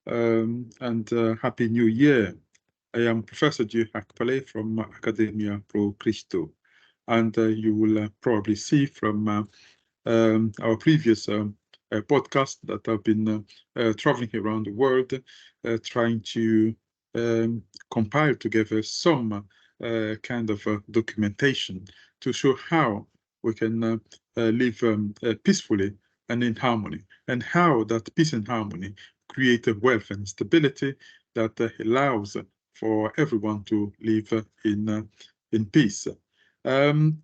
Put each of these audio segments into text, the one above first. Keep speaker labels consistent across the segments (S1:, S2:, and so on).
S1: and Happy New Year. I am Professor Dieu Hack-Polay from Academia Pro Cristo, and you will probably see from our previous podcast that I've been traveling around the world, trying to compile together some kind of documentation to show how we can live peacefully and in harmony, and how that peace and harmony create a wealth and stability that allows for everyone to live in peace.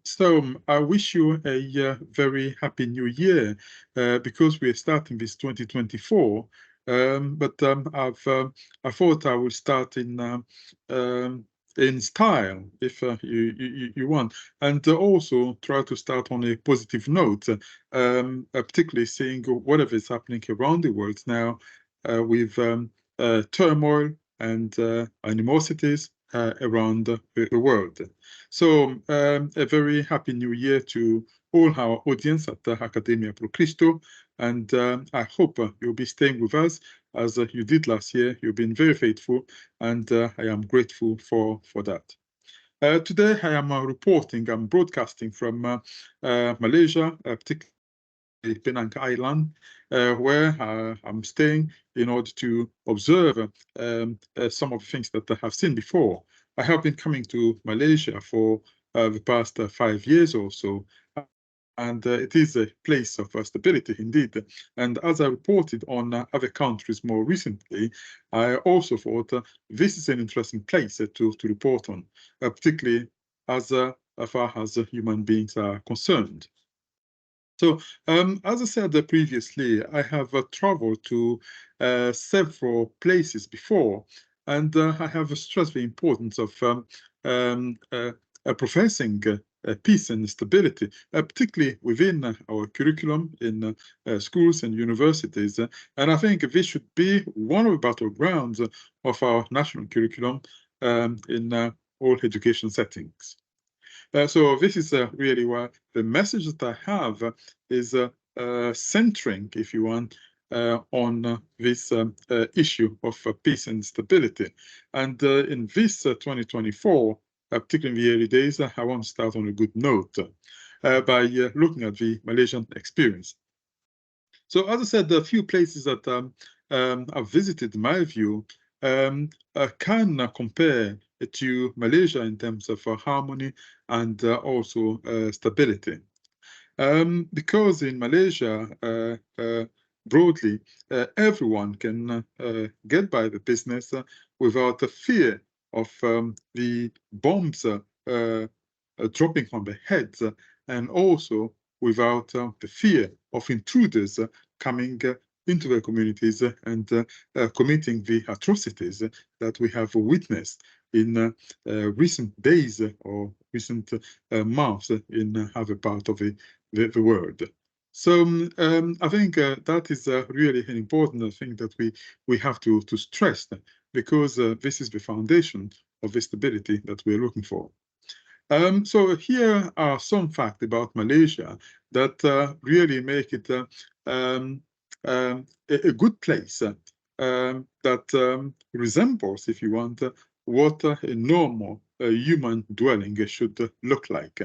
S1: So I wish you a very happy new year because we're starting this 2024. But I thought I would start in style, if you want, and also try to start on a positive note, particularly seeing whatever is happening around the world now with turmoil and animosities around the world. So a very happy new year to all our audience at the Academia Pro Cristo, and I hope you'll be staying with us as you did last year. You've been very faithful, and I am grateful for that. Today I am I'm broadcasting from Malaysia, particularly Penang Island, where I'm staying in order to observe some of the things that I have seen before. I have been coming to Malaysia for the past 5 years or so, and it is a place of stability indeed. And as I reported on other countries more recently, I also thought this is an interesting place to report on, particularly as far as human beings are concerned. So, as I said previously, I have traveled to several places before, and I have stressed the importance of professing peace and stability, particularly within our curriculum in schools and universities. And I think this should be one of the battlegrounds of our national curriculum in all education settings. So this is really why the message that I have is centering, if you want, on this issue of peace and stability. And in this 2024, particularly in the early days, I want to start on a good note by looking at the Malaysian experience. So as I said, a few places that I've visited, in my view, can compare to Malaysia in terms of harmony and also stability. Because in Malaysia, broadly, everyone can get by the business without the fear of the bombs dropping on their heads, and also without the fear of intruders coming into their communities and committing the atrocities that we have witnessed in recent days or recent months in other part of the world. So I think that is really an important thing that we have to stress, because this is the foundation of the stability that we're looking for. So here are some facts about Malaysia that really make it a good place that resembles, if you want, what a normal human dwelling should look like.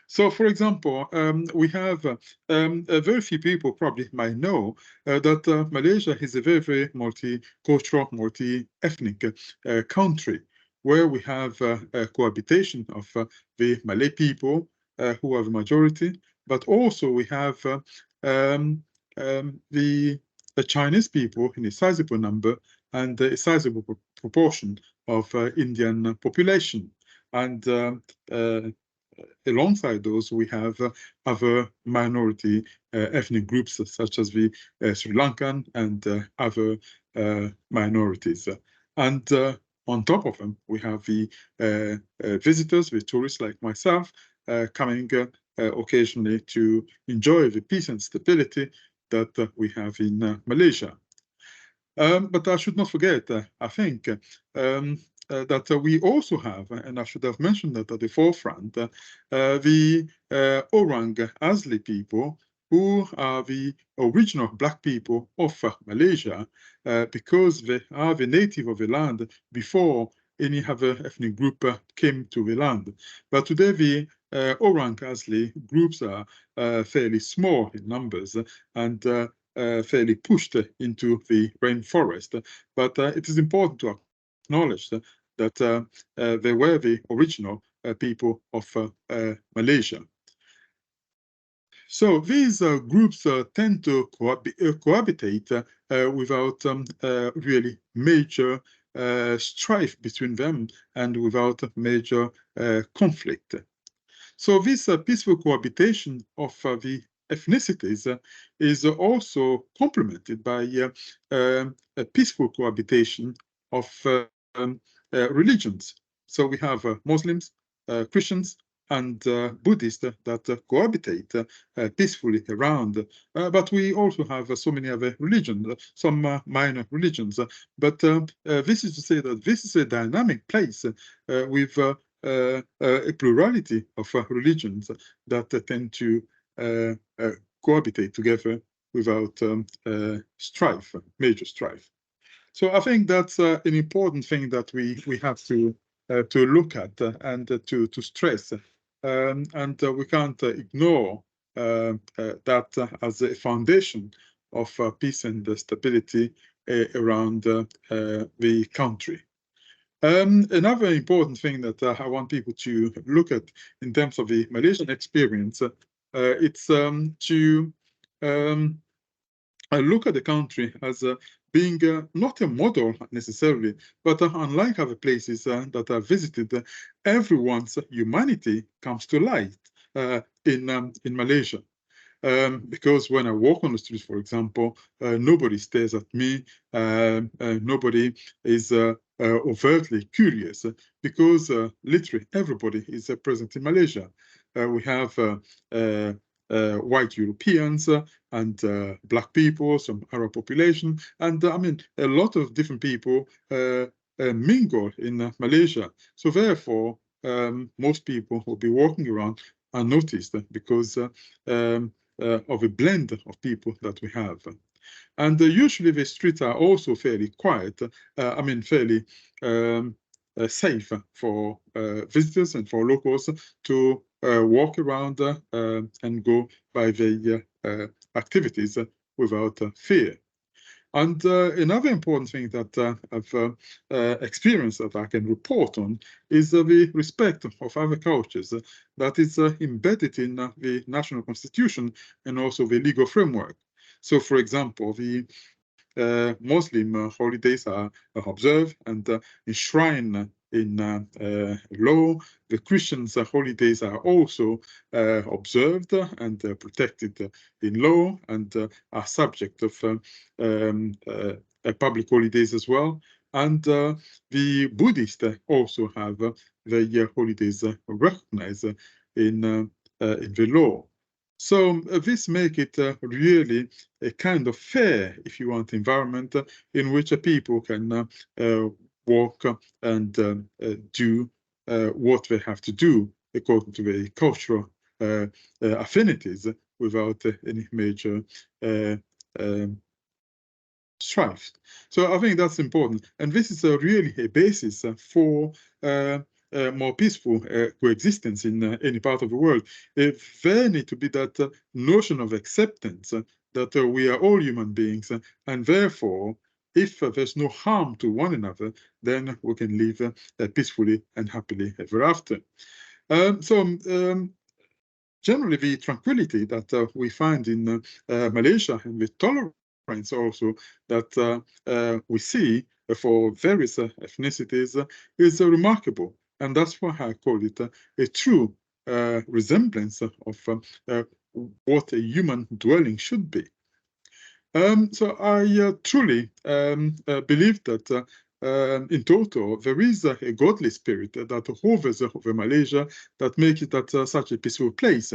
S1: So, for example, we have very few people probably might know that Malaysia is a very, very multicultural, multi-ethnic country, where we have a cohabitation of the Malay people, who are the majority, but also we have the Chinese people in a sizable number and a sizable proportion of Indian population. And alongside those, we have other minority ethnic groups, such as the Sri Lankan and other minorities. And on top of them, we have the visitors, the tourists like myself, coming occasionally to enjoy the peace and stability that we have in Malaysia. But I should not forget, I think, that we also have, and I should have mentioned that at the forefront, the Orang Asli people, who are the original Black people of Malaysia, because they are the native of the land before any other ethnic group came to the land. But today the Orang Asli groups are fairly small in numbers and fairly pushed into the rainforest. But it is important to acknowledge that they were the original people of Malaysia. So these groups tend to cohabitate without really major strife between them and without major conflict. So this peaceful cohabitation of the ethnicities is also complemented by a peaceful cohabitation of religions. So we have Muslims, Christians, and Buddhists that cohabitate peacefully around. But we also have so many other religions, some minor religions. But this is to say that this is a dynamic place with a plurality of religions that tend to cohabitate together without strife, major strife. So I think that's an important thing that we have to look at and to stress, and we can't ignore that as a foundation of peace and stability around the country. Another important thing that I want people to look at in terms of the Malaysian experience, it's to look at the country as being not a model necessarily, but unlike other places that are visited, everyone's humanity comes to light in Malaysia. Because when I walk on the streets, for example, nobody stares at me, nobody is overtly curious, because literally everybody is present in Malaysia. We have white Europeans and Black people, some Arab population, and I mean, a lot of different people mingle in Malaysia. So therefore, most people will be walking around unnoticed because of a blend of people that we have. And usually the streets are also fairly quiet, I mean, fairly safe for visitors and for locals to walk around and go by their activities without fear. And another important thing that I've experienced that I can report on is the respect of other cultures that is embedded in the national constitution and also the legal framework. So, for example, the Muslim holidays are observed and enshrined in law. The Christians' holidays are also observed and protected in law and are subject of public holidays as well. And the Buddhists also have their holidays recognized in the law. So this makes it really a kind of fair, if you want, environment in which people can walk and do what they have to do according to their cultural affinities without any major strife. So I think that's important. And this is really a basis for more peaceful coexistence in any part of the world. There need to be that notion of acceptance that we are all human beings, and therefore, if there's no harm to one another, then we can live peacefully and happily ever after. Generally, the tranquility that we find in Malaysia and the tolerance also that we see for various ethnicities is remarkable. And that's why I call it a true resemblance of what a human dwelling should be. So I truly believe that in total, there is a godly spirit that hovers over Malaysia that makes it such a peaceful place.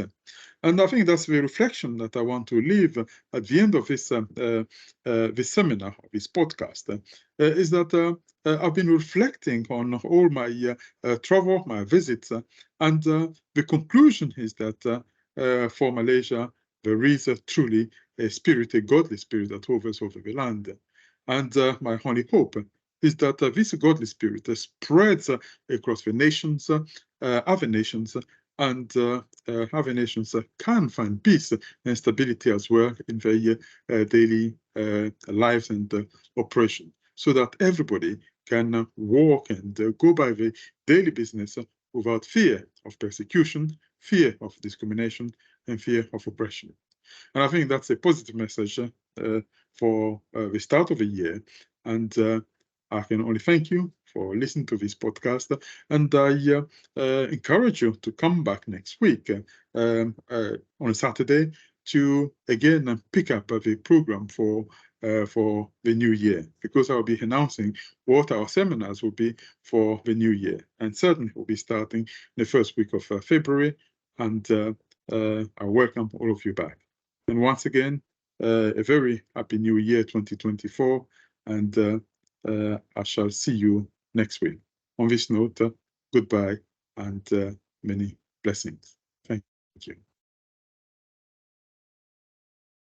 S1: And I think that's the reflection that I want to leave at the end of this seminar, this podcast, is that I've been reflecting on all my travel, my visits, and the conclusion is that for Malaysia, there is truly a spirit, a godly spirit that hovers over the land. And my only hope is that this godly spirit spreads across the nations, other nations, and other nations can find peace and stability as well in their daily lives and operation, so that everybody can walk and go by the daily business without fear of persecution, fear of discrimination, and fear of oppression. And I think that's a positive message for the start of the year. And I can only thank you for listening to this podcast. And I encourage you to come back next week on a Saturday to again pick up the program for the new year, because I'll be announcing what our seminars will be for the new year. And certainly we'll be starting the first week of February. And I welcome all of you back. And once again, a very happy new year 2024. And I shall see you next week. On this note, goodbye and many blessings. Thank you.